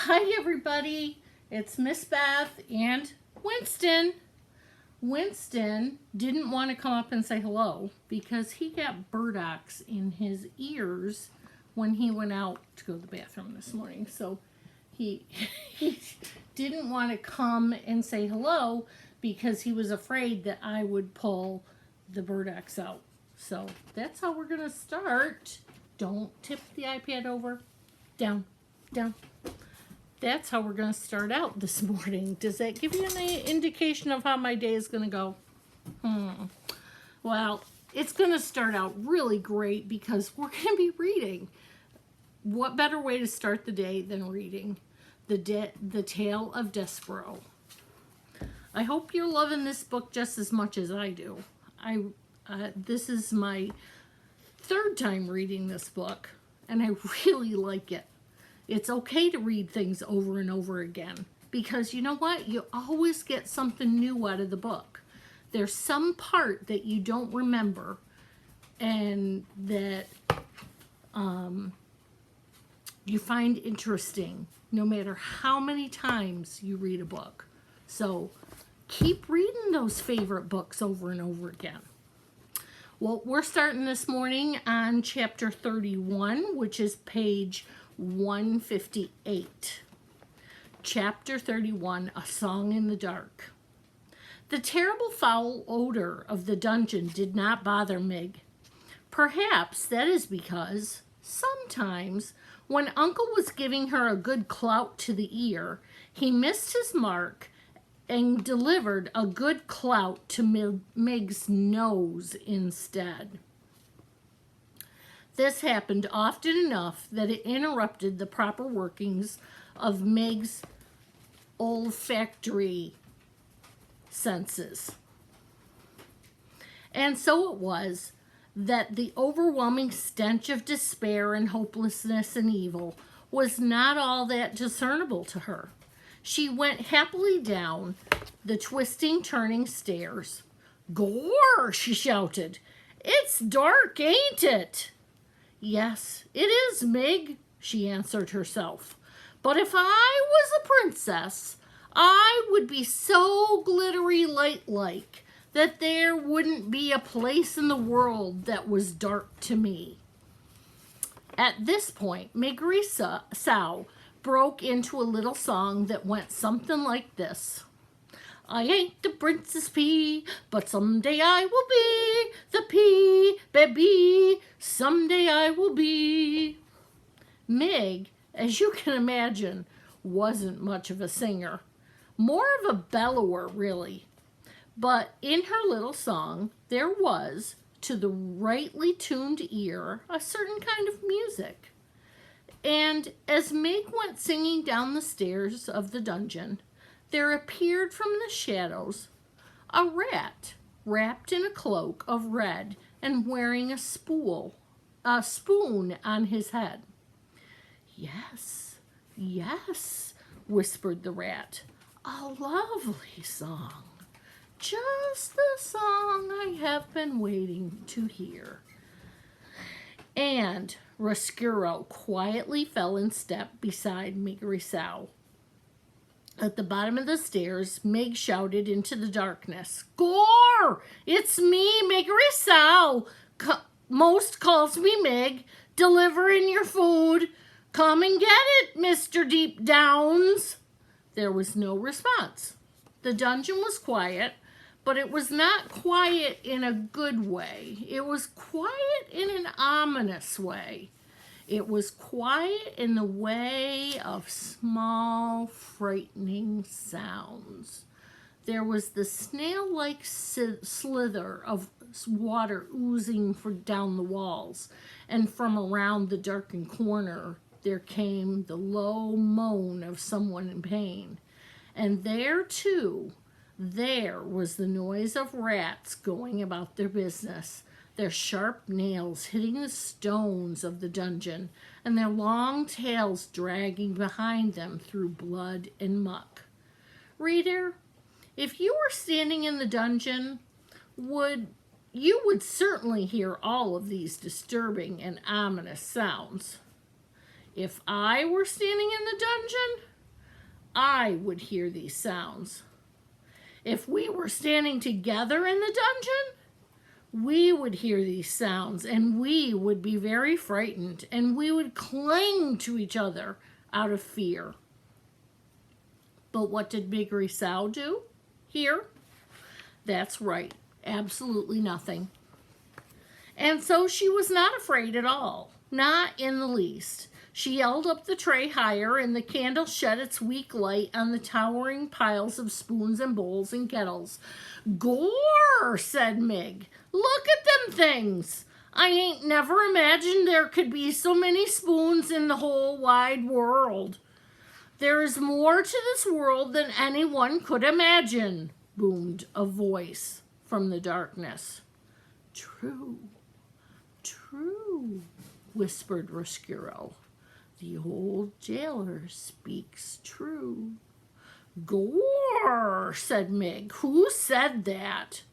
Hi everybody, it's Miss Beth and Winston. Winston didn't want to come up and say hello because he got burdocks in his ears when he went out to go to the bathroom this morning. So he didn't want to come and say hello because he was afraid that I would pull the burdocks out. So that's how we're going to start. Don't tip the iPad over. Down, down. That's how we're going to start out this morning. Does that give you any indication of how my day is going to go? Well, it's going to start out really great because we're going to be reading. What better way to start the day than reading the Tale of Despereaux? I hope you're loving this book just as much as I do. This is my third time reading this book, and I really like it. It's okay to read things over and over again because you know what? You always get something new out of the book. There's some part that you don't remember and that you find interesting no matter how many times you read a book. So keep reading those favorite books over and over again. Well, we're starting this morning on chapter 31, which is page 158. Chapter 31, A Song in the Dark. The terrible foul odor of the dungeon did not bother Mig. Perhaps that is because sometimes when Uncle was giving her a good clout to the ear, he missed his mark and delivered a good clout to Mig's nose instead. This happened often enough that it interrupted the proper workings of Mig's olfactory senses. And so it was that the overwhelming stench of despair and hopelessness and evil was not all that discernible to her. She went happily down the twisting, turning stairs. "Gore!" she shouted. "It's dark, ain't it?" "Yes, it is, Mig," she answered herself. "But if I was a princess, I would be so glittery light-like that there wouldn't be a place in the world that was dark to me." At this point, Maigre-Sow broke into a little song that went something like this. "I ain't the Princess Pea, but someday I will be the pea baby. Someday I will be." Mig, as you can imagine, wasn't much of a singer. More of a bellower, really. But in her little song, there was, to the rightly tuned ear, a certain kind of music. And as Mig went singing down the stairs of the dungeon, there appeared from the shadows a rat wrapped in a cloak of red and wearing a spoon on his head. "Yes, yes," whispered the rat. "A lovely song. Just the song I have been waiting to hear." And Despereaux quietly fell in step beside Maigre-Sow. At the bottom of the stairs, Mig shouted into the darkness, "Gore! It's me, Maigre-Sow. Most calls me Mig. Delivering your food. Come and get it, Mr. Deep Downs." There was no response. The dungeon was quiet, but it was not quiet in a good way. It was quiet in an ominous way. It was quiet in the way of small, frightening sounds. There was the snail-like slither of water oozing down the walls, and from around the darkened corner there came the low moan of someone in pain. And there, too, there was the noise of rats going about their business, their sharp nails hitting the stones of the dungeon, and their long tails dragging behind them through blood and muck. Reader, if you were standing in the dungeon, you would certainly hear all of these disturbing and ominous sounds. If I were standing in the dungeon, I would hear these sounds. If we were standing together in the dungeon, we would hear these sounds, and we would be very frightened, and we would cling to each other out of fear. But what did Miggery Sow do here? That's right, absolutely nothing. And so she was not afraid at all, not in the least. She held up the tray higher, and the candle shed its weak light on the towering piles of spoons and bowls and kettles. "Gore," said Mig. "Look at them things. I ain't never imagined there could be so many spoons in the whole wide world. There is more to this world than anyone could imagine," boomed a voice from the darkness. "True, true," whispered Despereaux. "The old jailer speaks true." "Gore," said Mig. "Who said that?"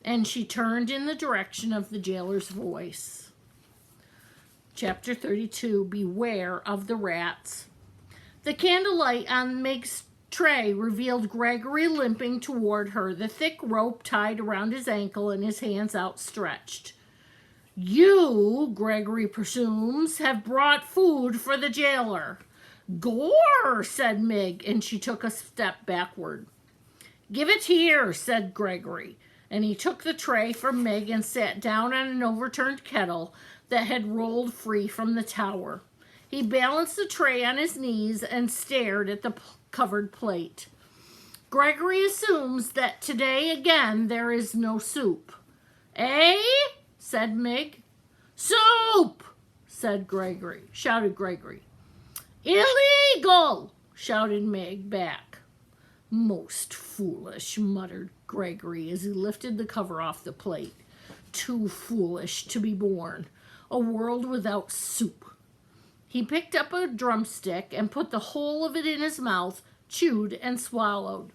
And she turned in the direction of the jailer's voice. Chapter 32, Beware of the Rats. The candlelight on Mig's tray revealed Gregory limping toward her, the thick rope tied around his ankle and his hands outstretched. "You," Gregory presumes, "have brought food for the jailer." "Gore," said Mig, and she took a step backward. "Give it here," said Gregory, and he took the tray from Mig and sat down on an overturned kettle that had rolled free from the tower. He balanced the tray on his knees and stared at the covered plate. Gregory assumes that today again there is no soup. "Eh?" said Mig. "Soup!" shouted Gregory. "Illegal!" shouted Mig back. "Most foolish," muttered Gregory as he lifted the cover off the plate. "Too foolish to be born. A world without soup." He picked up a drumstick and put the whole of it in his mouth, chewed and swallowed.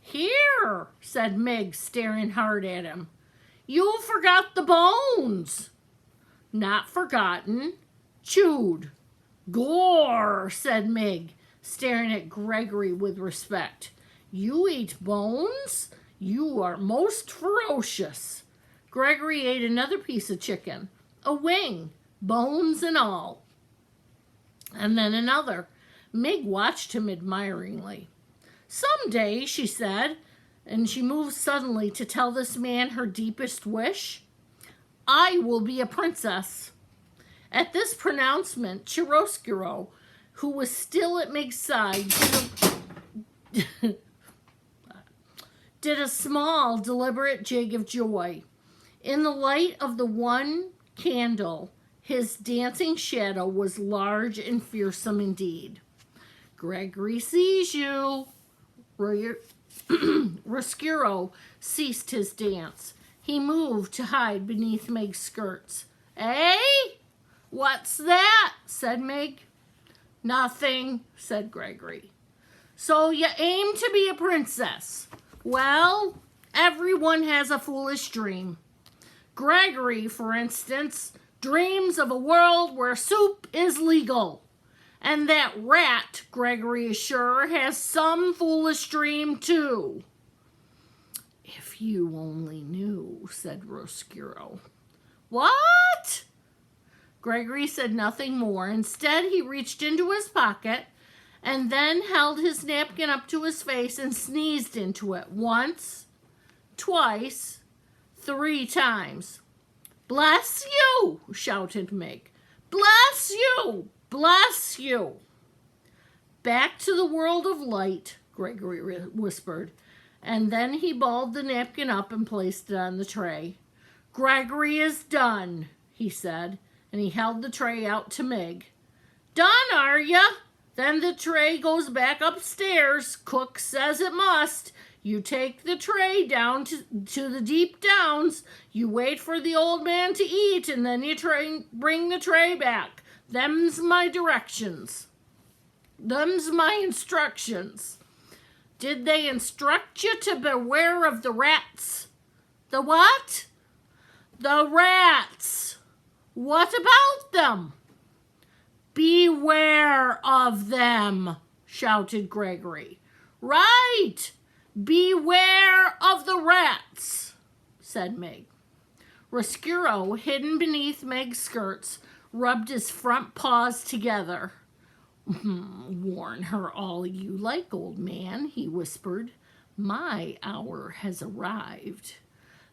"Here," said Mig, staring hard at him. "You forgot the bones." "Not forgotten. Chewed." "Gore," said Mig, staring at Gregory with respect. "You eat bones? You are most ferocious." Gregory ate another piece of chicken, a wing, bones and all. And then another. Mig watched him admiringly. "Someday," she said, and she moved suddenly to tell this man her deepest wish, "I will be a princess." At this pronouncement, Despereaux, who was still at Mig's side, did a small, deliberate jig of joy. In the light of the one candle, his dancing shadow was large and fearsome indeed. "Gregory sees you." Despereaux ceased his dance. He moved to hide beneath Mig's skirts. "Eh? What's that?" said Mig. "Nothing," said Gregory. "So you aim to be a princess. Well, everyone has a foolish dream. Gregory, for instance, dreams of a world where soup is legal. And that rat, Gregory is sure, has some foolish dream too." "If you only knew," said Despereaux. "What?" Gregory said nothing more. Instead, he reached into his pocket and then held his napkin up to his face and sneezed into it once, twice, 3 times. "Bless you!" shouted Mig. "Bless you! Bless you!" "Back to the world of light," Gregory whispered, and then he balled the napkin up and placed it on the tray. "Gregory is done," he said, and he held the tray out to Mig. "Done, are ya? Then the tray goes back upstairs. Cook says it must. You take the tray down to the deep downs. You wait for the old man to eat, and then you bring the tray back. Them's my directions. Them's my instructions." "Did they instruct you to beware of the rats?" "The what?" "The rats." "What about them?" "Beware of them," shouted Gregory. Right! Beware of the rats, said Meg. Roscuro, hidden beneath Meg's skirts, rubbed his front paws together. Warn her all you like, old man, he whispered. My hour has arrived.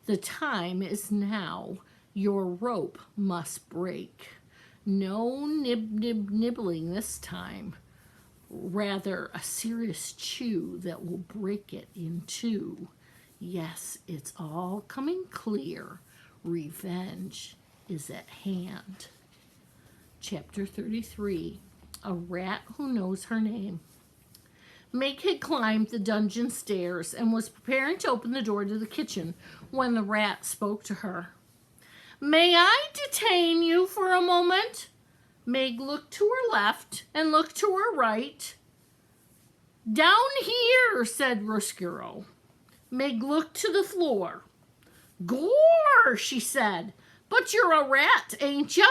The time is now. Your rope must break. No nibbling this time. Rather a serious chew that will break it in two. Yes, it's all coming clear. Revenge is at hand. Chapter 33. A Rat Who Knows Her Name. Meg had climbed the dungeon stairs and was preparing to open the door to the kitchen when the rat spoke to her. May I detain you for a moment? Meg looked to her left and looked to her right. Down here, said Roscuro. Meg looked to the floor. Gore, she said, but you're a rat, ain't ya?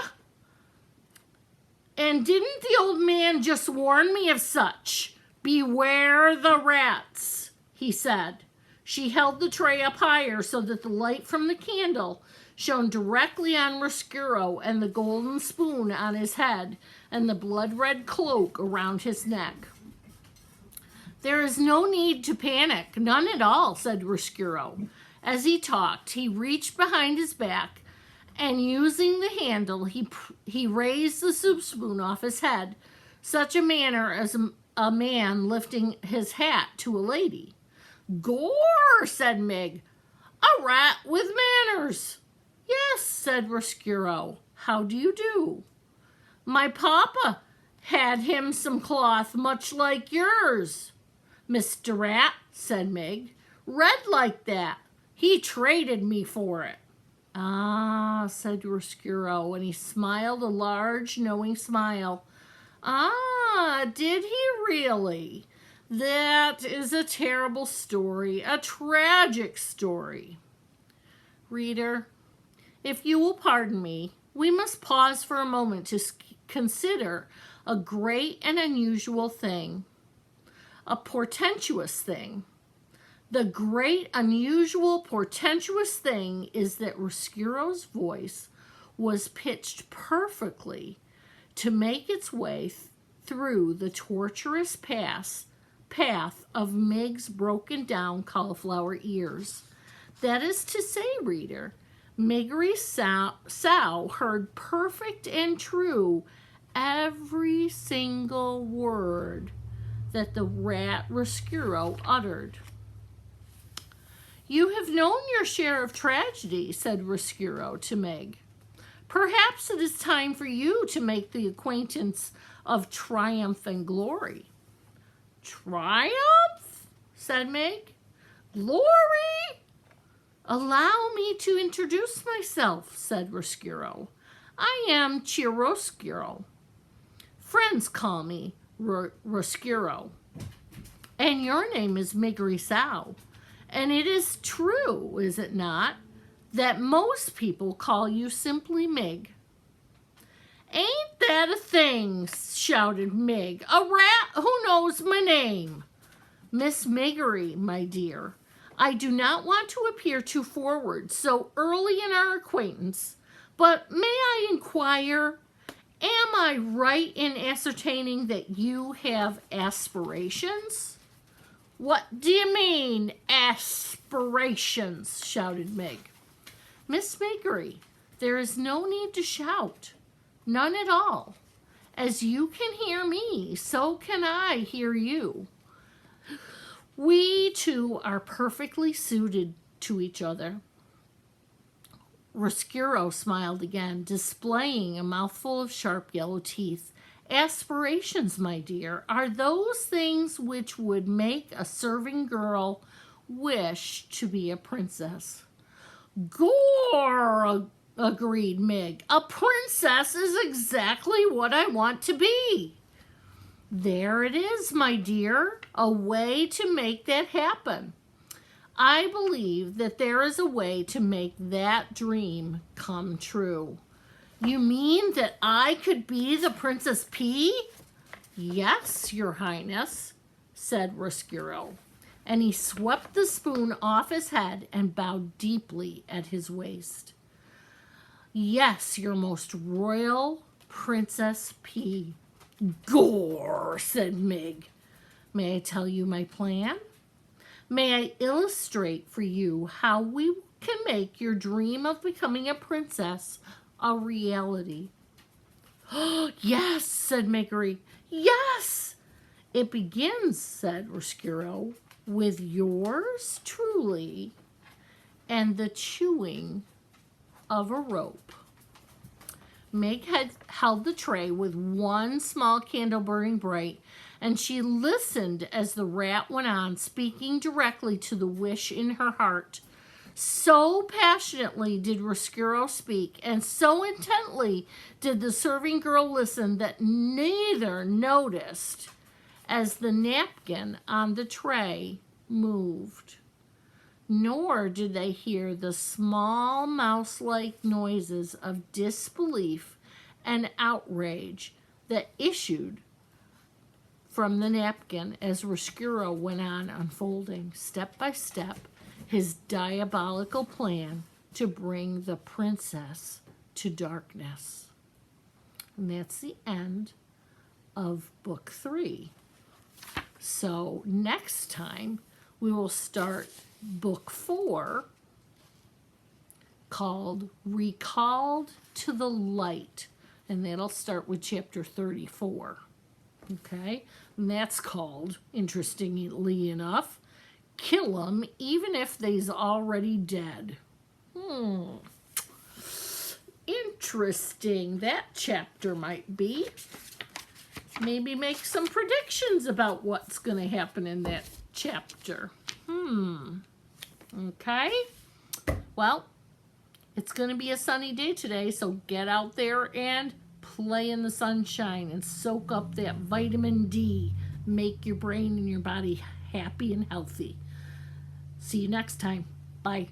And didn't the old man just warn me of such? Beware the rats, he said. She held the tray up higher so that the light from the candle shone directly on Roscuro and the golden spoon on his head and the blood-red cloak around his neck. There is no need to panic, none at all, said Roscuro. As he talked, he reached behind his back and using the handle, he raised the soup spoon off his head, such a manner as a man lifting his hat to a lady. Gore, said Meg. A rat with manners. Yes, said Roscuro. How do you do? My papa had him some cloth much like yours. Mr. Rat, said Meg. Red like that. He traded me for it. Ah, said Roscuro, and he smiled a large, knowing smile. Ah, did he really? That is a terrible story, a tragic story. Reader, if you will pardon me, we must pause for a moment to consider a great and unusual thing, a portentous thing. The great, unusual, portentous thing is that Roscuro's voice was pitched perfectly to make its way through the tortuous path of Meg's broken down cauliflower ears. That is to say, reader, Meggery Sow heard perfect and true every single word that the rat Roscuro uttered. You have known your share of tragedy, said Roscuro to Meg. Perhaps it is time for you to make the acquaintance of triumph and glory. Triumph? Said Meg. Glory? Allow me to introduce myself, said Roscuro. I am Chiaroscuro. Friends call me Roscuro. And your name is Meggery Sow. And it is true, is it not, that most people call you simply Meg. Ain't that a thing, shouted Meg. A rat who knows my name. Miss Meggery, my dear, I do not want to appear too forward so early in our acquaintance, but may I inquire, am I right in ascertaining that you have aspirations? What do you mean, aspirations? Shouted Meg. Miss Meggery, there is no need to shout. None at all. As you can hear me, so can I hear you. We two are perfectly suited to each other. Roscuro smiled again, displaying a mouthful of sharp yellow teeth. Aspirations, my dear, are those things which would make a serving girl wish to be a princess. Gore, agreed Meg. A princess is exactly what I want to be. There it is, my dear, a way to make that happen. I believe that there is a way to make that dream come true. You mean that I could be the Princess P? Yes, Your Highness, said Roscuro, and he swept the spoon off his head and bowed deeply at his waist. Yes, Your Most Royal Princess P. Gore, said Mig. May I tell you my plan? May I illustrate for you how we can make your dream of becoming a princess a reality? Yes, said Miggery. Yes! It begins, said Roscuro, with yours truly and the chewing of a rope. Meg had held the tray with one small candle burning bright, and she listened as the rat went on, speaking directly to the wish in her heart. So passionately did Roscuro speak, and so intently did the serving girl listen, that neither noticed as the napkin on the tray moved, nor did they hear the small mouse-like noises of disbelief and outrage that issued from the napkin as Roscuro went on unfolding, step by step, his diabolical plan to bring the princess to darkness. And that's the end of book 3. So next time we will start book 4, called Recalled to the Light, and that'll start with chapter 34. Okay, and that's called, interestingly enough, Kill 'em even if they's already dead. Interesting that chapter might be. Maybe make some predictions about what's going to happen in that chapter. Okay. Well, it's going to be a sunny day today, so get out there and play in the sunshine and soak up that vitamin D. Make your brain and your body happy and healthy. See you next time. Bye.